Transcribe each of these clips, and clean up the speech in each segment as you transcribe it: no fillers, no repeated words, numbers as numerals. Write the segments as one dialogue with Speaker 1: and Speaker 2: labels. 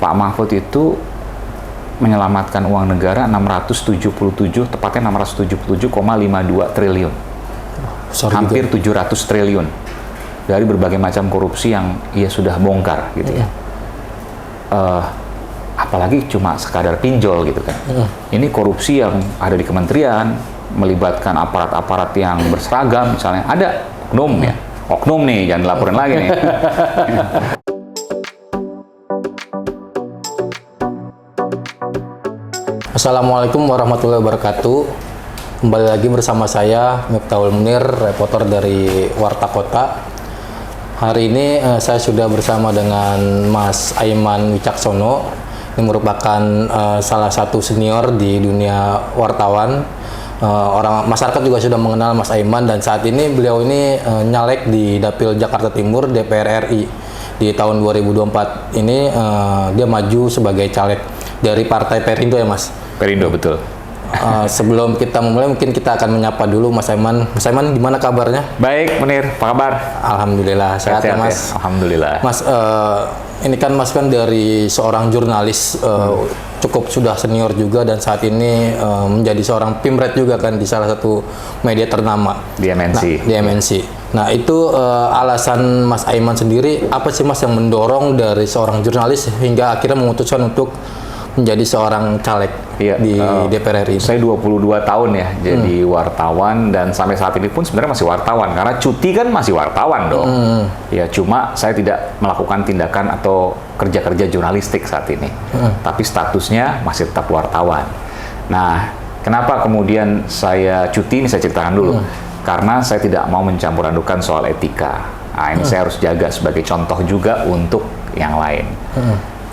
Speaker 1: Pak Mahfud itu menyelamatkan uang negara tepatnya 677,52 triliun. Hampir 700 triliun dari berbagai macam korupsi yang ia sudah bongkar gitu ya. Apalagi cuma sekadar pinjol gitu kan. Ini korupsi yang ada di kementerian, melibatkan aparat-aparat yang berseragam misalnya. Ada oknum ya. Oknum nih, jangan dilaporin lagi nih.
Speaker 2: Assalamualaikum warahmatullahi wabarakatuh. Kembali lagi bersama saya Miftahul Munir, reporter dari Warta Kota. Hari ini saya sudah bersama dengan Mas Aiman Wicaksono, yang merupakan salah satu senior di dunia wartawan. Orang masyarakat juga sudah mengenal Mas Aiman, dan saat ini beliau ini nyalek di Dapil Jakarta Timur DPR RI. Di tahun 2024 ini dia maju sebagai caleg dari Partai Perindo ya Mas?
Speaker 1: Perindo, betul.
Speaker 2: Sebelum kita memulai, mungkin kita akan menyapa dulu Mas Aiman. Mas Aiman, gimana kabarnya?
Speaker 1: Baik, Munir. Apa kabar?
Speaker 2: Alhamdulillah, sehat ya Mas.
Speaker 1: Ya? Alhamdulillah.
Speaker 2: Mas, ini kan Mas kan dari seorang jurnalis, cukup sudah senior juga, dan saat ini menjadi seorang pimret juga kan di salah satu media ternama.
Speaker 1: Di MNC.
Speaker 2: Di MNC. Nah, itu alasan Mas Aiman sendiri, apa sih Mas yang mendorong dari seorang jurnalis hingga akhirnya memutuskan untuk menjadi seorang caleg di DPR RI?
Speaker 1: Saya 22 tahun ya jadi wartawan, dan sampai saat ini pun sebenarnya masih wartawan, karena cuti kan masih wartawan dong. Ya, cuma saya tidak melakukan tindakan atau kerja-kerja jurnalistik saat ini. Tapi statusnya masih tetap wartawan. Nah, kenapa kemudian saya cuti ini saya ceritakan dulu. Karena saya tidak mau mencampur adukan soal etika. Nah, ini saya harus jaga sebagai contoh juga untuk yang lain.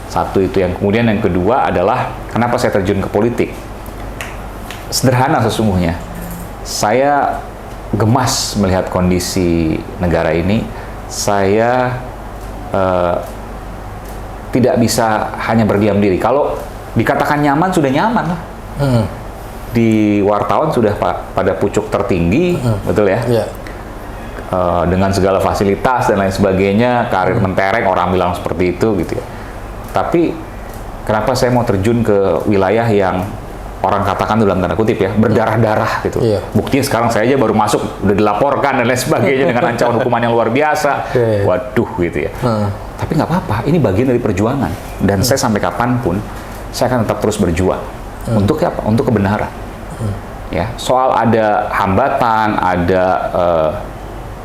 Speaker 1: Satu itu. Yang kemudian yang kedua adalah kenapa saya terjun ke politik. Sederhana sesungguhnya. Saya gemas melihat kondisi negara ini. Saya tidak bisa hanya berdiam diri. Kalau dikatakan nyaman, sudah nyaman lah. Di wartawan sudah pada pucuk tertinggi, betul ya? Dengan segala fasilitas dan lain sebagainya, karir mentereng, orang bilang seperti itu gitu ya. Tapi kenapa saya mau terjun ke wilayah yang orang katakan dalam tanda kutip ya, berdarah-darah gitu. Buktinya sekarang saya aja baru masuk, udah dilaporkan dan lain sebagainya dengan ancaman hukuman yang luar biasa. Waduh gitu ya. Tapi nggak apa-apa, ini bagian dari perjuangan. Dan saya sampai kapanpun, saya akan tetap terus berjuang. Untuk apa? Untuk kebenaran. Ya, soal ada hambatan, ada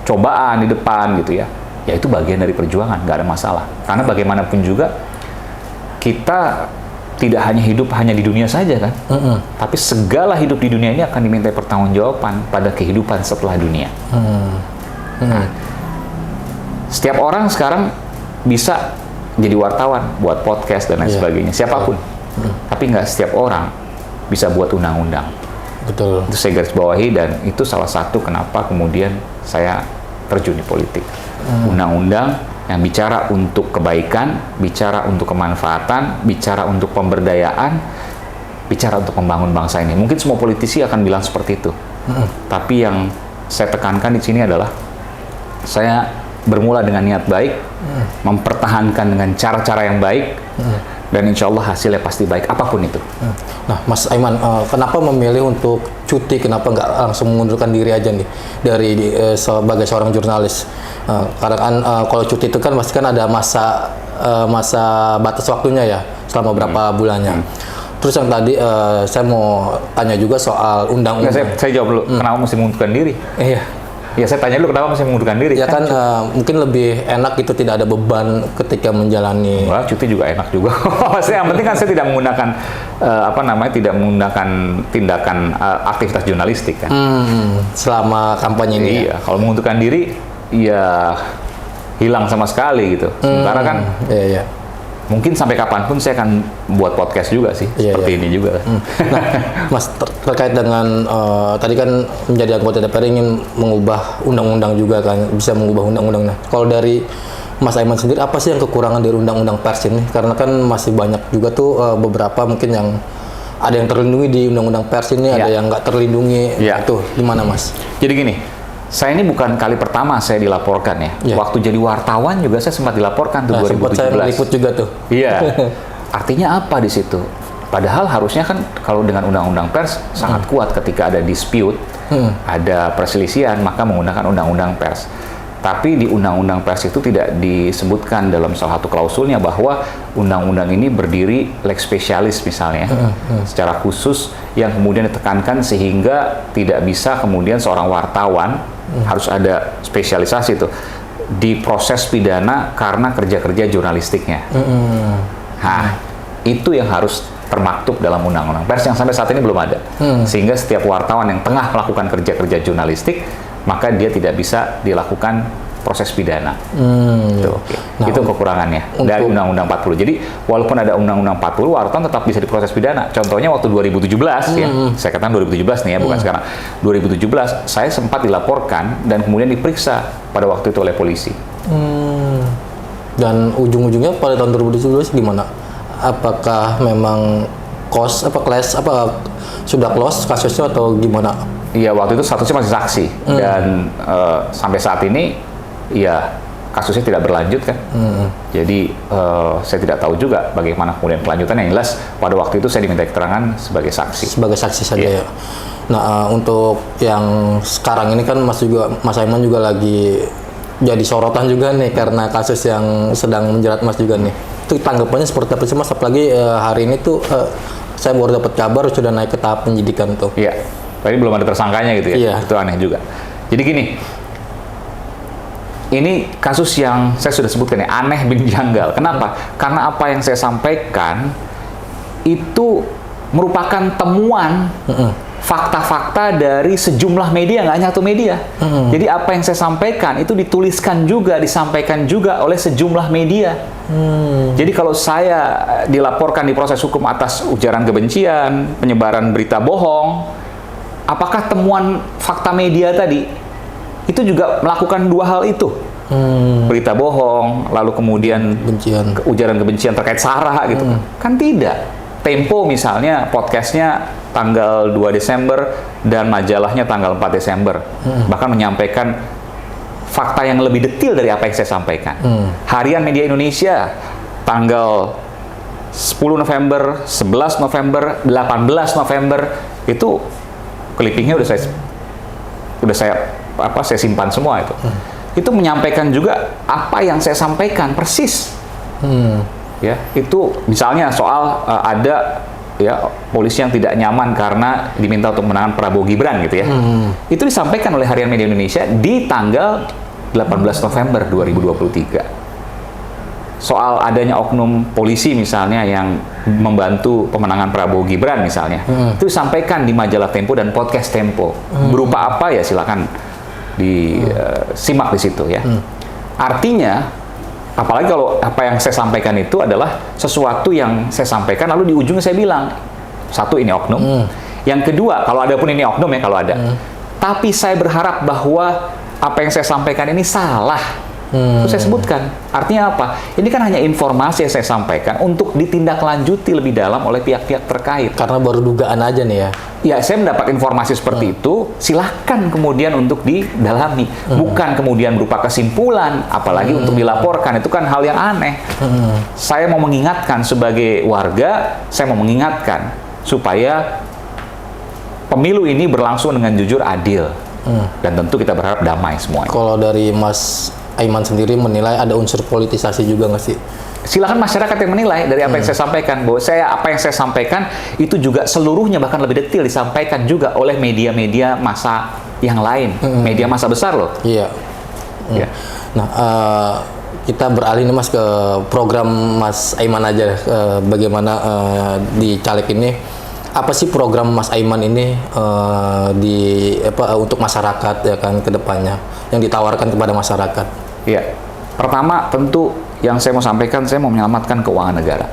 Speaker 1: cobaan di depan gitu ya. Ya itu bagian dari perjuangan, nggak ada masalah. Karena bagaimanapun juga kita tidak hanya hidup hanya di dunia saja kan, tapi segala hidup di dunia ini akan diminta pertanggungjawaban pada kehidupan setelah dunia. Nah, setiap orang sekarang bisa jadi wartawan, buat podcast dan lain sebagainya, siapapun. Tapi nggak setiap orang bisa buat undang-undang.
Speaker 2: Betul.
Speaker 1: Itu saya garis bawahi, dan itu salah satu kenapa kemudian saya terjun di politik. Undang-undang yang bicara untuk kebaikan, bicara untuk kemanfaatan, bicara untuk pemberdayaan, bicara untuk membangun bangsa ini. Mungkin semua politisi akan bilang seperti itu. Tapi yang saya tekankan di sini adalah saya bermula dengan niat baik, mempertahankan dengan cara-cara yang baik, dan insya Allah hasilnya pasti baik, apapun itu.
Speaker 2: Nah, Mas Aiman, kenapa memilih untuk cuti? Kenapa nggak langsung mengundurkan diri aja nih dari sebagai seorang jurnalis? Karena kan kalau cuti itu kan pasti kan ada masa batas waktunya ya, selama berapa bulannya. Terus yang tadi saya mau tanya juga soal undang-undang.
Speaker 1: Saya jawab dulu, kenapa mesti mengundurkan diri?
Speaker 2: Iya.
Speaker 1: Ya, saya tanya dulu kenapa mesti mengundurkan diri.
Speaker 2: Ya kan mungkin lebih enak gitu, tidak ada beban ketika menjalani.
Speaker 1: Wah, cuti juga enak juga. Yang penting kan saya tidak menggunakan tidak menggunakan tindakan aktivitas jurnalistik kan.
Speaker 2: Selama kampanye ini.
Speaker 1: Iya, kalau mengundurkan diri ya hilang sama sekali gitu. Sementara kan mungkin sampai kapanpun saya akan buat podcast juga sih, seperti ini juga.
Speaker 2: Nah, Mas, terkait dengan tadi kan menjadi anggota DPR ingin mengubah undang-undang juga kan, bisa mengubah undang-undang. Nah, kalau dari Mas Aiman sendiri, apa sih yang kekurangan dari undang-undang pers ini? Karena kan masih banyak juga tuh beberapa mungkin yang ada yang terlindungi di undang-undang pers ini, ada yang nggak terlindungi. Itu gimana Mas?
Speaker 1: Jadi gini, saya ini bukan kali pertama saya dilaporkan ya. Waktu jadi wartawan juga saya sempat dilaporkan tuh, 2017.
Speaker 2: Sempat saya meliput juga tuh.
Speaker 1: Iya. Artinya apa di situ? Padahal harusnya kan kalau dengan undang-undang pers sangat kuat ketika ada dispute, ada perselisihan, maka menggunakan undang-undang pers. Tapi di undang-undang pers itu tidak disebutkan dalam salah satu klausulnya bahwa undang-undang ini berdiri lex specialis misalnya, secara khusus yang kemudian ditekankan sehingga tidak bisa kemudian seorang wartawan harus ada spesialisasi itu di proses pidana karena kerja-kerja jurnalistiknya. Nah, itu yang harus termaktub dalam undang-undang pers yang sampai saat ini belum ada. Sehingga setiap wartawan yang tengah melakukan kerja-kerja jurnalistik, maka dia tidak bisa dilakukan proses pidana. Nah, itu kekurangannya dari Undang-Undang 40. Jadi walaupun ada Undang-Undang 40, wartawan tetap bisa diproses pidana. Contohnya waktu 2017 ya, saya katakan 2017 nih ya, bukan sekarang. 2017 saya sempat dilaporkan dan kemudian diperiksa pada waktu itu oleh polisi.
Speaker 2: Dan ujung-ujungnya pada tahun 2017 gimana? Apakah memang sudah close kasusnya atau gimana?
Speaker 1: Iya, waktu itu statusnya masih saksi dan sampai saat ini ya kasusnya tidak berlanjut kan. Jadi saya tidak tahu juga bagaimana kemudian kelanjutannya. Yang jelas pada waktu itu saya diminta keterangan sebagai saksi.
Speaker 2: Sebagai saksi saja ya. Nah, untuk yang sekarang ini kan Mas Aiman juga lagi jadi sorotan juga nih karena kasus yang sedang menjerat Mas juga nih. Itu tanggapannya seperti apa sih Mas? Apalagi hari ini tuh saya baru dapat kabar sudah naik ke tahap penyidikan tuh.
Speaker 1: Iya. Tadi belum ada tersangkanya gitu ya.
Speaker 2: Iya.
Speaker 1: Itu aneh juga. Jadi gini, ini kasus yang saya sudah sebutkan ya, aneh bin janggal. Kenapa? Karena apa yang saya sampaikan itu merupakan temuan fakta-fakta dari sejumlah media, nggak hanya satu media. Jadi apa yang saya sampaikan itu dituliskan juga, disampaikan juga oleh sejumlah media. Jadi kalau saya dilaporkan di proses hukum atas ujaran kebencian, penyebaran berita bohong, apakah temuan fakta media tadi itu juga melakukan dua hal itu? Berita bohong, lalu kemudian ujaran kebencian terkait SARA gitu. Kan tidak. Tempo misalnya podcastnya tanggal 2 Desember dan majalahnya tanggal 4 Desember. Bahkan menyampaikan fakta yang lebih detail dari apa yang saya sampaikan. Harian Media Indonesia tanggal 10 November, 11 November, 18 November itu clippingnya udah saya simpan semua itu. Itu menyampaikan juga apa yang saya sampaikan persis. Ya, itu misalnya soal ada ya polisi yang tidak nyaman karena diminta untuk menangan Prabowo Gibran gitu ya. Itu disampaikan oleh Harian Media Indonesia di tanggal 18 November 2023. Soal adanya oknum polisi misalnya yang membantu pemenangan Prabowo Gibran misalnya, itu disampaikan di majalah Tempo dan podcast Tempo. Berupa apa ya silakan disimak di situ ya. Artinya apalagi kalau apa yang saya sampaikan itu adalah sesuatu yang saya sampaikan lalu di ujungnya saya bilang, satu ini oknum, yang kedua kalau ada pun ini oknum ya kalau ada, tapi saya berharap bahwa apa yang saya sampaikan ini salah. Itu saya sebutkan. Artinya apa? Ini kan hanya informasi yang saya sampaikan untuk ditindaklanjuti lebih dalam oleh pihak-pihak terkait.
Speaker 2: Karena baru dugaan aja nih ya.
Speaker 1: Ya, saya mendapat informasi seperti itu, silahkan kemudian untuk didalami. Bukan kemudian berupa kesimpulan, apalagi untuk dilaporkan. Itu kan hal yang aneh. Saya mau mengingatkan sebagai warga, saya mau mengingatkan supaya pemilu ini berlangsung dengan jujur, adil. Dan tentu kita berharap damai semuanya.
Speaker 2: Kalau dari Mas Aiman sendiri menilai ada unsur politisasi juga nggak sih?
Speaker 1: Silakan masyarakat yang menilai dari apa yang saya sampaikan. Bahwa apa yang saya sampaikan itu juga seluruhnya bahkan lebih detail disampaikan juga oleh media-media massa yang lain. Media massa besar loh.
Speaker 2: Iya.
Speaker 1: Ya.
Speaker 2: Nah, kita beralih nih Mas ke program Mas Aiman aja. Bagaimana di caleg ini? Apa sih program Mas Aiman ini untuk masyarakat ya kan ke depannya yang ditawarkan kepada masyarakat?
Speaker 1: Ya, pertama tentu yang saya mau sampaikan, saya mau menyelamatkan keuangan negara.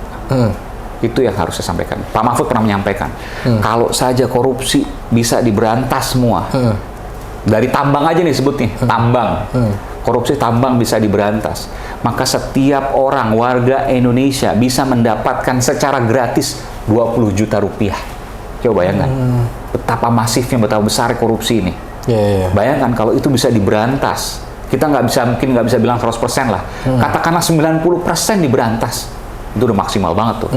Speaker 1: Itu yang harus saya sampaikan. Pak Mahfud pernah menyampaikan, kalau saja korupsi bisa diberantas semua, dari tambang aja nih sebutnya, tambang, korupsi tambang bisa diberantas, maka setiap orang warga Indonesia bisa mendapatkan secara gratis 20 juta rupiah. Coba bayangkan, betapa masifnya, betapa besar korupsi ini. Bayangkan kalau itu bisa diberantas. Kita mungkin nggak bisa bilang 100% lah. Katakanlah 90% diberantas. itu udah maksimal banget tuh.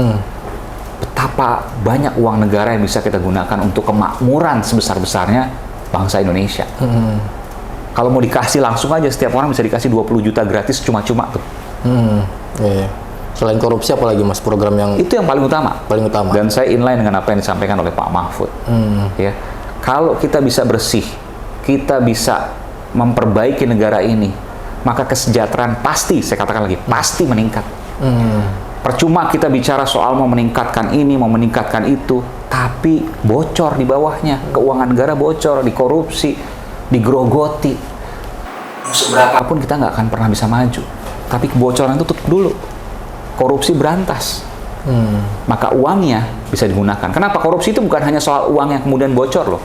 Speaker 1: Betapa banyak uang negara yang bisa kita gunakan untuk kemakmuran sebesar-besarnya bangsa Indonesia. Kalau mau dikasih langsung aja, setiap orang bisa dikasih 20 juta gratis cuma-cuma tuh.
Speaker 2: Iya. Selain korupsi, apalagi Mas program yang
Speaker 1: itu yang paling utama.
Speaker 2: Paling utama.
Speaker 1: Dan saya inline dengan apa yang disampaikan oleh Pak Mahfud. Ya, kalau kita bisa bersih, kita bisa memperbaiki negara ini, maka kesejahteraan pasti, saya katakan lagi, pasti meningkat. Percuma kita bicara soal mau meningkatkan ini, mau meningkatkan itu, tapi bocor di bawahnya, keuangan negara bocor, dikorupsi, digerogoti. Seberapapun kita nggak akan pernah bisa maju. Tapi kebocoran itu tutup dulu. Korupsi berantas, maka uangnya bisa digunakan. Kenapa? Korupsi itu bukan hanya soal uang yang kemudian bocor loh,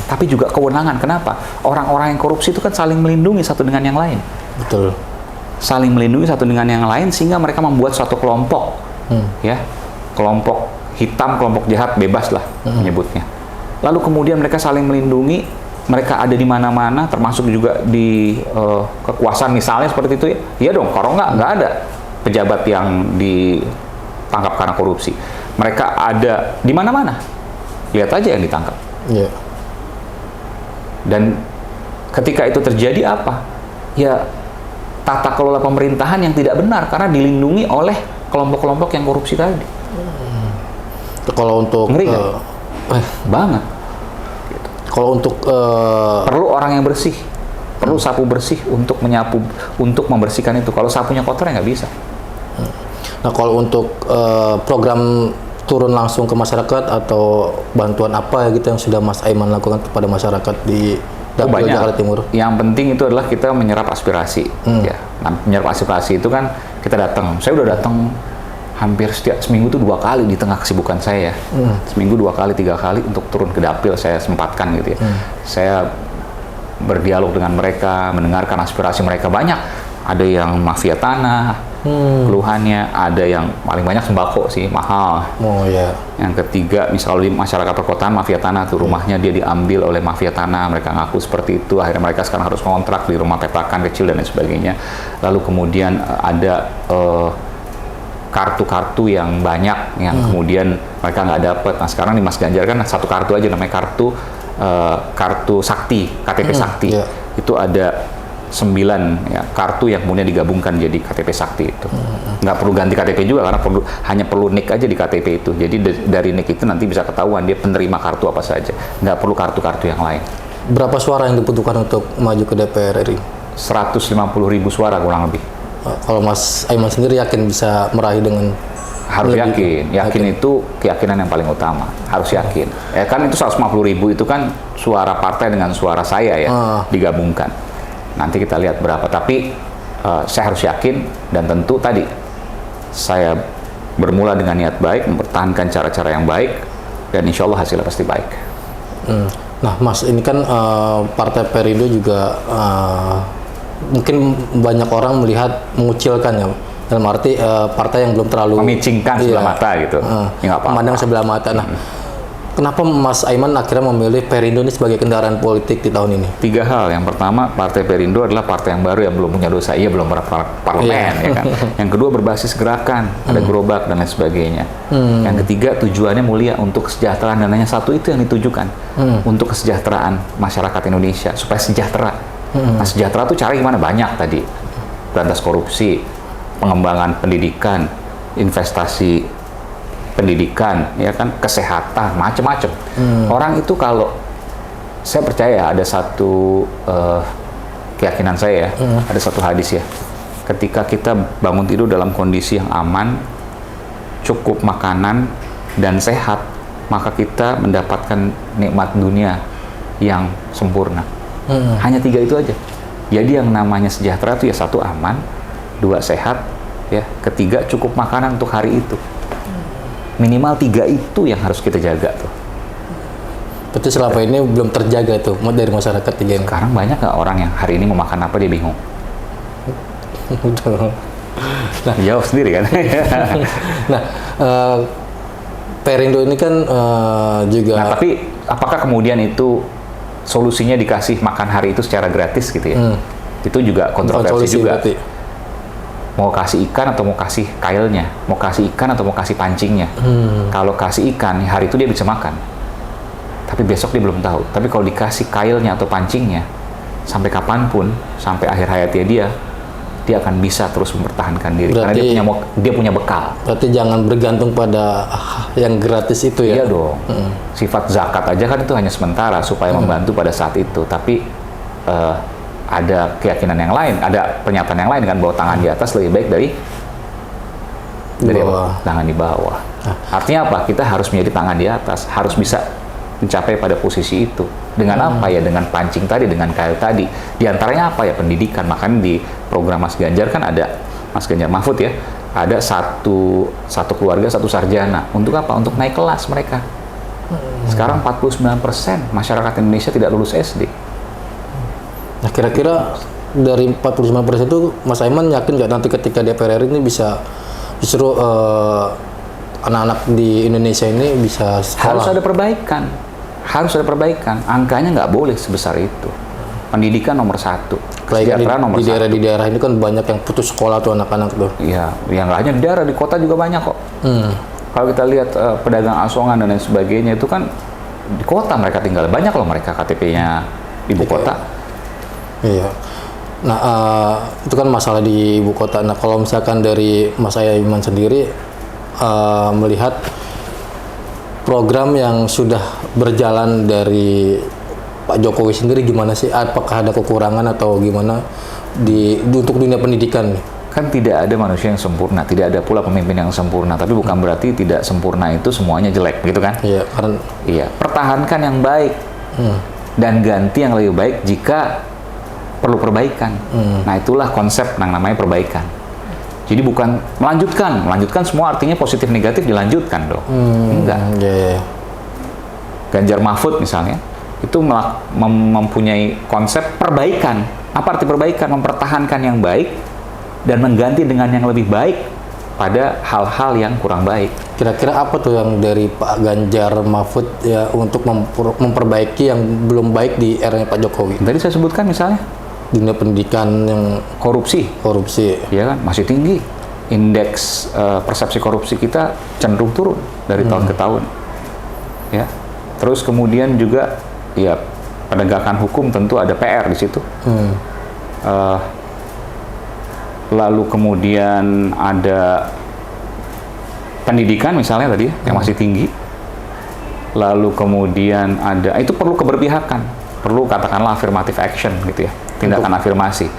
Speaker 1: tapi juga kewenangan. Kenapa? Orang-orang yang korupsi itu kan saling melindungi satu dengan yang lain.
Speaker 2: Betul.
Speaker 1: Saling melindungi satu dengan yang lain sehingga mereka membuat suatu kelompok, ya, kelompok hitam, kelompok jahat, bebas lah menyebutnya. Lalu kemudian mereka saling melindungi, mereka ada di mana-mana, termasuk juga di kekuasaan misalnya seperti itu ya. Iya dong, kalau nggak ada pejabat yang ditangkap karena korupsi. Mereka ada di mana-mana. Lihat aja yang ditangkap.
Speaker 2: Yeah.
Speaker 1: Dan ketika itu terjadi apa? Ya tata kelola pemerintahan yang tidak benar karena dilindungi oleh kelompok-kelompok yang korupsi tadi.
Speaker 2: Kalau untuk
Speaker 1: ngeri banget.
Speaker 2: Kalau untuk
Speaker 1: perlu orang yang bersih, perlu sapu bersih untuk menyapu, untuk membersihkan itu. Kalau sapunya kotor ya nggak bisa.
Speaker 2: Nah, kalau untuk program turun langsung ke masyarakat atau bantuan apa gitu yang sudah Mas Aiman lakukan kepada masyarakat di Dapil Jakarta Timur?
Speaker 1: Yang penting itu adalah kita menyerap aspirasi. Ya, nah, menyerap aspirasi itu kan kita datang. Saya udah datang hampir setiap seminggu tuh 2 kali di tengah kesibukan saya. Seminggu 2 kali, 3 kali untuk turun ke dapil saya sempatkan gitu ya. Saya berdialog dengan mereka, mendengarkan aspirasi mereka. Banyak. Ada yang mafia tanah, keluhannya, ada yang paling banyak sembako sih, mahal.
Speaker 2: Oh ya.
Speaker 1: Yang ketiga, misalnya di masyarakat perkotaan mafia tanah tuh, rumahnya dia diambil oleh mafia tanah, mereka ngaku seperti itu, akhirnya mereka sekarang harus kontrak di rumah petakan kecil dan lain sebagainya. Lalu kemudian ada kartu-kartu yang banyak yang kemudian mereka nggak dapat. Nah sekarang di Mas Ganjar kan satu kartu aja namanya kartu Sakti, KTP Sakti. Itu ada 9 ya, kartu yang kemudian digabungkan jadi KTP Sakti itu. Nggak perlu ganti KTP juga karena hanya perlu NIK aja di KTP itu. Jadi dari NIK itu nanti bisa ketahuan dia penerima kartu apa saja. Nggak perlu kartu-kartu yang lain.
Speaker 2: Berapa suara yang dibutuhkan untuk maju ke DPR RI?
Speaker 1: 150.000 suara kurang lebih.
Speaker 2: Kalau Mas Aiman sendiri yakin bisa meraih dengan
Speaker 1: harus yakin itu keyakinan yang paling utama, harus yakin. Ya kan itu 150.000 itu kan suara partai dengan suara saya ya digabungkan. Nanti kita lihat berapa, tapi saya harus yakin dan tentu tadi saya bermula dengan niat baik, mempertahankan cara-cara yang baik dan insya Allah hasilnya pasti baik.
Speaker 2: Nah Mas, ini kan Partai Perindo juga mungkin banyak orang melihat mengucilkan ya, dalam arti partai yang belum terlalu
Speaker 1: memicingkan sebelah mata gitu. Ya,
Speaker 2: memandang sebelah mata. Nah, kenapa Mas Aiman akhirnya memilih Perindo ini sebagai kendaraan politik di tahun ini?
Speaker 1: 3 hal. Yang pertama, Partai Perindo adalah partai yang baru yang belum punya dosa. Iya, belum pernah parlemen, ya kan. Yang kedua, berbasis gerakan, ada gerobak dan lain sebagainya. Yang ketiga, tujuannya mulia untuk kesejahteraan dan hanya satu itu yang ditujukan untuk kesejahteraan masyarakat Indonesia supaya sejahtera. Nah, sejahtera tuh cara gimana? Banyak tadi. Berantas korupsi, pengembangan pendidikan, investasi pendidikan, ya kan, kesehatan, macam-macam. Orang itu kalau saya percaya ada satu keyakinan saya ya, ada satu hadis ya. Ketika kita bangun tidur dalam kondisi yang aman, cukup makanan dan sehat, maka kita mendapatkan nikmat dunia yang sempurna. Hanya 3 itu aja. Jadi yang namanya sejahtera itu ya 1 aman, 2 sehat, ya, ketiga cukup makanan untuk hari itu. Minimal 3 itu yang harus kita jaga tuh.
Speaker 2: Berarti selama ini belum terjaga tuh dari masyarakat 3 ini.
Speaker 1: Sekarang banyak nggak orang yang hari ini mau makan apa dia bingung? Nah, jawab sendiri kan.
Speaker 2: Nah, Perindo ini kan juga.
Speaker 1: Nah, tapi apakah kemudian itu solusinya dikasih makan hari itu secara gratis gitu ya? Itu juga kontroversi juga. Berarti. mau kasih ikan atau mau kasih kailnya, mau kasih ikan atau mau kasih pancingnya. Kalau kasih ikan, hari itu dia bisa makan. Tapi besok dia belum tahu. Tapi kalau dikasih kailnya atau pancingnya, sampai kapanpun, sampai akhir hayatnya dia akan bisa terus mempertahankan diri.
Speaker 2: Berarti,
Speaker 1: karena dia punya bekal.
Speaker 2: Berarti jangan bergantung pada yang gratis itu ya?
Speaker 1: Iya dong. Sifat zakat aja kan itu hanya sementara supaya membantu pada saat itu. Tapi ada keyakinan yang lain, ada pernyataan yang lain kan bahwa tangan di atas lebih baik dari tangan di bawah. Artinya apa? Kita harus menjadi tangan di atas, harus bisa mencapai pada posisi itu. Dengan apa ya? Dengan pancing tadi, dengan kail tadi. Di antaranya apa ya? Pendidikan. Makanya di program Mas Ganjar kan ada, Mas Ganjar Mahfud ya, ada satu keluarga, satu sarjana. Untuk apa? Untuk naik kelas mereka. Sekarang 49% masyarakat Indonesia tidak lulus SD.
Speaker 2: Nah, kira-kira dari 49% itu Mas Aiman yakin nggak nanti ketika DPR RI ini bisa justru anak-anak di Indonesia ini bisa sekolah?
Speaker 1: Harus ada perbaikan. Angkanya nggak boleh sebesar itu. Pendidikan nomor 1, kesejahteraan nomor 1.
Speaker 2: Di daerah ini kan banyak yang putus sekolah tuh anak-anak tuh.
Speaker 1: Iya, yang nggak hanya di daerah, di kota juga banyak kok. Kalau kita lihat pedagang asongan dan lain sebagainya itu kan di kota mereka tinggal. Banyak loh mereka KTP-nya ibu kota.
Speaker 2: Iya. Nah, itu kan masalah di ibu kota. Nah, kalau misalkan dari Mas Aiman sendiri melihat program yang sudah berjalan dari Pak Jokowi sendiri gimana sih? Apakah ada kekurangan atau gimana untuk dunia pendidikan?
Speaker 1: Kan tidak ada manusia yang sempurna, tidak ada pula pemimpin yang sempurna. Tapi bukan berarti tidak sempurna itu semuanya jelek, gitu kan?
Speaker 2: Iya, karena
Speaker 1: pertahankan yang baik dan ganti yang lebih baik jika perlu perbaikan. Nah, itulah konsep yang namanya perbaikan. Jadi bukan melanjutkan semua artinya positif negatif dilanjutkan dong. Enggak. Ganjar Mahfud misalnya itu mempunyai konsep perbaikan. Apa arti perbaikan? Mempertahankan yang baik dan mengganti dengan yang lebih baik pada hal-hal yang kurang baik.
Speaker 2: Kira-kira apa tuh yang dari Pak Ganjar Mahfud ya untuk memperbaiki yang belum baik di eranya Pak Jokowi?
Speaker 1: Tadi saya sebutkan misalnya
Speaker 2: dunia pendidikan yang korupsi
Speaker 1: ya kan masih tinggi. Indeks persepsi korupsi kita cenderung turun dari tahun ke tahun ya. Terus kemudian juga ya penegakan hukum tentu ada PR di situ. Lalu kemudian ada pendidikan misalnya tadi yang masih tinggi. Lalu kemudian ada itu perlu keberpihakan, perlu katakanlah affirmative action gitu ya. Tindakan afirmasi,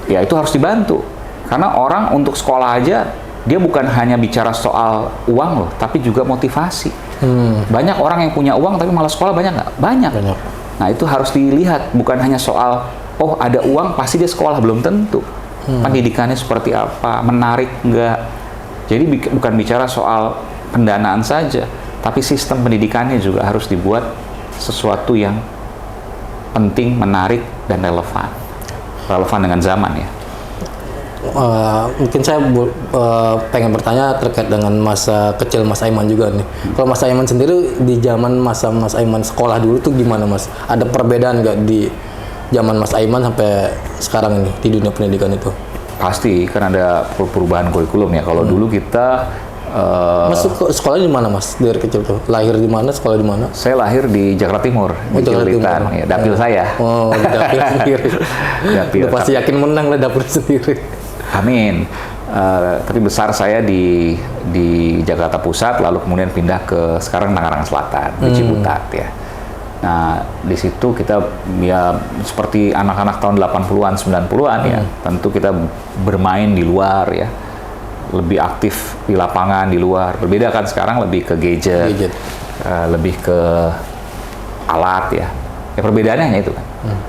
Speaker 1: ya itu harus dibantu karena orang untuk sekolah aja dia bukan hanya bicara soal uang loh, tapi juga motivasi. Banyak orang yang punya uang tapi malah sekolah banyak nggak? Banyak. Nah itu harus dilihat, bukan hanya soal oh ada uang pasti dia sekolah, belum tentu. Pendidikannya seperti apa, menarik nggak? Jadi bukan bicara soal pendanaan saja, tapi sistem pendidikannya juga harus dibuat sesuatu yang penting, menarik, dan relevan dengan zaman ya.
Speaker 2: Mungkin saya pengen bertanya terkait dengan masa kecil Mas Aiman juga nih. Kalau Mas Aiman sendiri di zaman masa Mas Aiman sekolah dulu tuh gimana Mas? Ada perbedaan nggak di zaman Mas Aiman sampai sekarang ini di dunia pendidikan itu?
Speaker 1: Pasti, kan ada perubahan kurikulum ya. Kalau dulu kita
Speaker 2: Mas sekolah di mana Mas dari kecil tuh? Lahir di mana? Sekolah di mana?
Speaker 1: Saya lahir di Jakarta Timur, di Cililitan, ya, dapil saya.
Speaker 2: Oh, di dapil sendiri.
Speaker 1: Dapil.
Speaker 2: Udah pasti yakin menang lah dapil sendiri.
Speaker 1: Amin. Tapi besar saya di Jakarta Pusat, lalu kemudian pindah ke sekarang Tangerang Selatan, di Ciputat ya. Nah, di situ kita ya seperti anak-anak tahun 80-an, 90-an ya. Tentu kita bermain di luar ya. Lebih aktif di lapangan, di luar. Berbeda kan sekarang lebih ke gadget. Lebih ke alat ya. Ya perbedaannya hanya itu kan.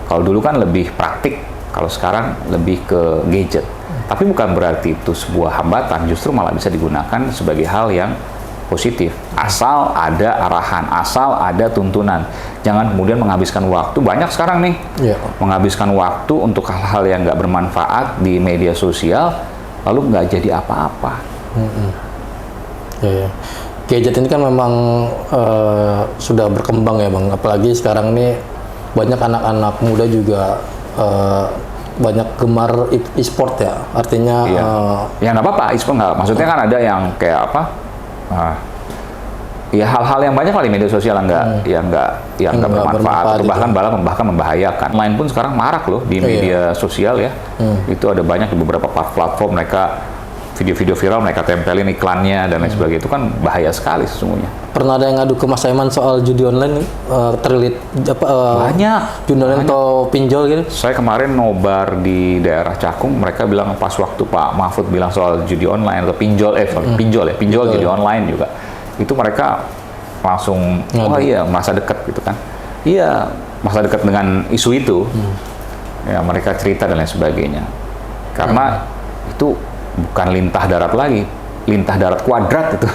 Speaker 1: Kalau dulu kan lebih praktik, kalau sekarang lebih ke gadget. Tapi bukan berarti itu sebuah hambatan, justru malah bisa digunakan sebagai hal yang positif. Asal ada arahan, asal ada tuntunan. Jangan kemudian menghabiskan waktu, banyak sekarang nih, menghabiskan waktu untuk hal-hal yang nggak bermanfaat di media sosial, lalu nggak jadi apa-apa.
Speaker 2: Gadget ini kan memang sudah berkembang ya Bang, apalagi sekarang ini banyak anak-anak muda juga banyak gemar e-sport ya, artinya
Speaker 1: Iya. Ya nggak apa-apa, e-sport nggak. Maksudnya kan ada yang kayak apa? Ya hal-hal yang banyak lah di media sosial yang nggak bermanfaat atau bahkan membahayakan. Online pun sekarang marak loh di media sosial ya. Itu ada banyak di beberapa platform mereka video-video viral mereka tempelin iklannya dan lain sebagainya. Itu kan bahaya sekali sesungguhnya.
Speaker 2: Pernah ada yang ngadu ke Mas Aiman soal judi online terlilit
Speaker 1: banyak
Speaker 2: judi online atau pinjol gitu?
Speaker 1: Saya kemarin nobar di daerah Cakung, mereka bilang pas waktu Pak Mahfud bilang soal judi online atau pinjol judi online juga. Itu mereka langsung, oh iya masa dekat gitu kan. Iya, masa dekat dengan isu itu. Ya mereka cerita dan lain sebagainya. Karena itu bukan lintah darat lagi, lintah darat kuadrat itu.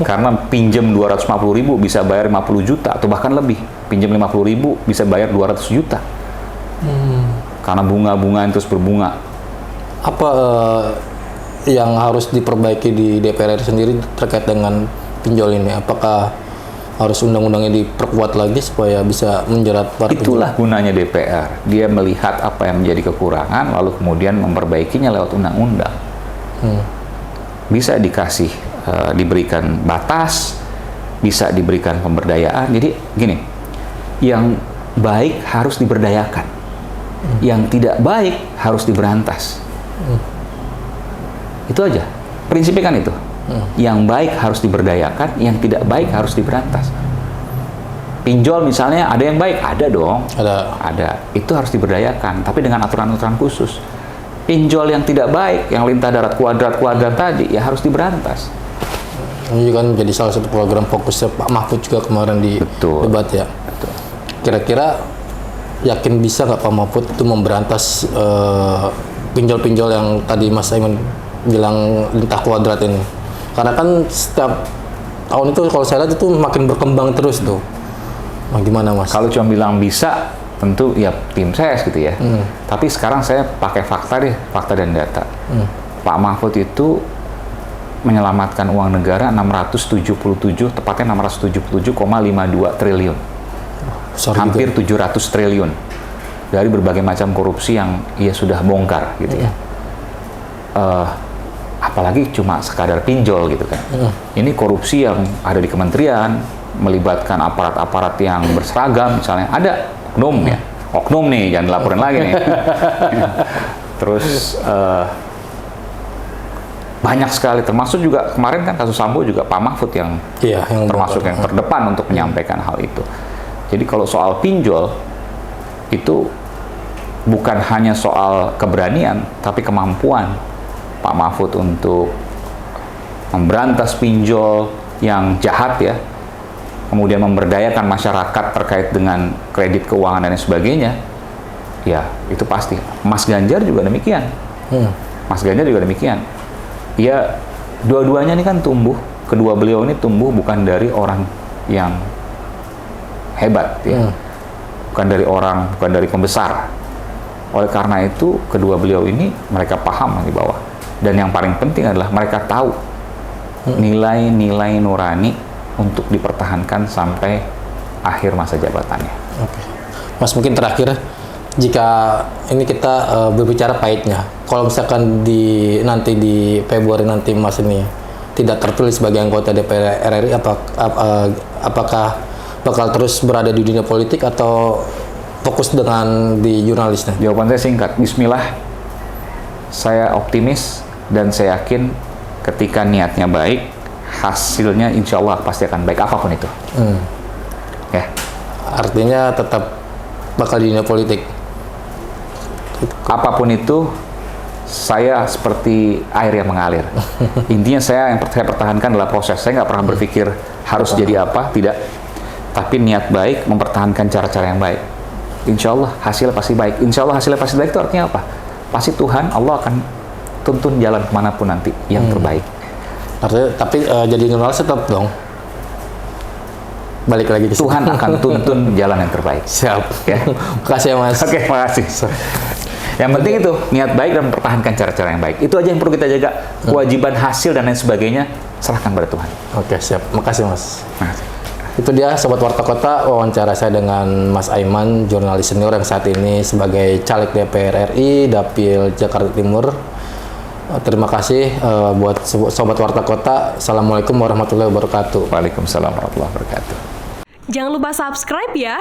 Speaker 1: Karena pinjam 250.000 bisa bayar 50 juta atau bahkan lebih. Pinjam 50.000 bisa bayar 200 juta. Karena bunga-bunga terus berbunga.
Speaker 2: Apa yang harus diperbaiki di DPR sendiri terkait dengan pinjol ini? Apakah harus undang-undangnya diperkuat lagi supaya bisa menjerat para pinjol?
Speaker 1: Itulah gunanya DPR. Dia melihat apa yang menjadi kekurangan, lalu kemudian memperbaikinya lewat undang-undang. Bisa diberikan batas, bisa diberikan pemberdayaan. Jadi gini, yang baik harus diberdayakan, yang tidak baik harus diberantas. Itu aja. Prinsipnya kan itu. Yang baik harus diberdayakan, yang tidak baik harus diberantas. Pinjol misalnya ada yang baik, ada dong. Ada. Itu harus diberdayakan, tapi dengan aturan-aturan khusus. Pinjol yang tidak baik, yang lintah darat kuadrat tadi, ya harus diberantas.
Speaker 2: Ini kan jadi salah satu program fokusnya Pak Mahfud juga kemarin di debat ya.
Speaker 1: Betul.
Speaker 2: Kira-kira yakin bisa nggak Pak Mahfud itu memberantas pinjol-pinjol yang tadi Mas Aiman bilang lintah kuadrat ini? Karena kan setiap tahun itu kalau saya lihat itu makin berkembang terus tuh. Nah, gimana Mas?
Speaker 1: Kalau cuma bilang bisa, tentu ya tim saya gitu ya. Tapi sekarang saya pakai fakta dan data. Pak Mahfud itu menyelamatkan uang negara 677, tepatnya 677,52 triliun. Hampir 700 triliun dari berbagai macam korupsi yang ia sudah bongkar gitu ya. Apalagi cuma sekadar pinjol gitu kan. Ini korupsi yang ada di kementerian, melibatkan aparat-aparat yang berseragam misalnya. Ada oknum nih, jangan dilaporin lagi nih. Terus banyak sekali, termasuk juga kemarin kan kasus Sambo juga Pak Mahfud yang termasuk yang terdepan untuk menyampaikan hal itu. Jadi kalau soal pinjol itu bukan hanya soal keberanian, tapi kemampuan Pak Mahfud untuk memberantas pinjol yang jahat ya, kemudian memberdayakan masyarakat terkait dengan kredit keuangan dan sebagainya, ya itu pasti. Mas Ganjar juga demikian. Ya, dua-duanya ini kan tumbuh, kedua beliau ini tumbuh bukan dari orang yang hebat ya, bukan dari pembesar. Oleh karena itu kedua beliau ini mereka paham di bawah, dan yang paling penting adalah mereka tahu nilai-nilai nurani untuk dipertahankan sampai akhir masa jabatannya.
Speaker 2: Mas, mungkin terakhir, jika ini kita berbicara pahitnya, kalau misalkan nanti di Februari nanti Mas ini tidak terpilih sebagai anggota DPR RI, apakah bakal terus berada di dunia politik atau fokus dengan di jurnalisnya?
Speaker 1: Jawaban saya singkat, bismillah. Saya optimis dan saya yakin ketika niatnya baik, hasilnya insya Allah pasti akan baik apapun itu. Ya.
Speaker 2: Artinya tetap bakal di dunia politik.
Speaker 1: Apapun itu, saya seperti air yang mengalir. Intinya saya pertahankan adalah proses. Saya nggak pernah berpikir harus jadi apa, tidak. Tapi niat baik, mempertahankan cara-cara yang baik. Insya Allah hasilnya pasti baik. Insya Allah hasilnya pasti baik itu artinya apa? Pasti Tuhan, Allah akan tuntun jalan kemanapun nanti yang terbaik.
Speaker 2: Artinya, tapi jadi jurnalis tetap dong. Balik lagi ke
Speaker 1: Tuhan akan tuntun jalan yang terbaik.
Speaker 2: Siap.
Speaker 1: Ya.
Speaker 2: Makasih ya Mas.
Speaker 1: Oke, makasih. Yang penting itu niat baik dan mempertahankan cara-cara yang baik. Itu aja yang perlu kita jaga. Kewajiban hasil dan lain sebagainya serahkan pada Tuhan.
Speaker 2: Oke, siap. Makasih Mas.
Speaker 1: Makasih.
Speaker 2: Itu dia Sobat Warta Kota, wawancara saya dengan Mas Aiman, jurnalis senior yang saat ini sebagai caleg DPR RI, Dapil Jakarta Timur. Terima kasih buat Sobat Warta Kota. Assalamualaikum warahmatullahi wabarakatuh.
Speaker 1: Waalaikumsalam warahmatullahi wabarakatuh.
Speaker 3: Jangan lupa subscribe ya.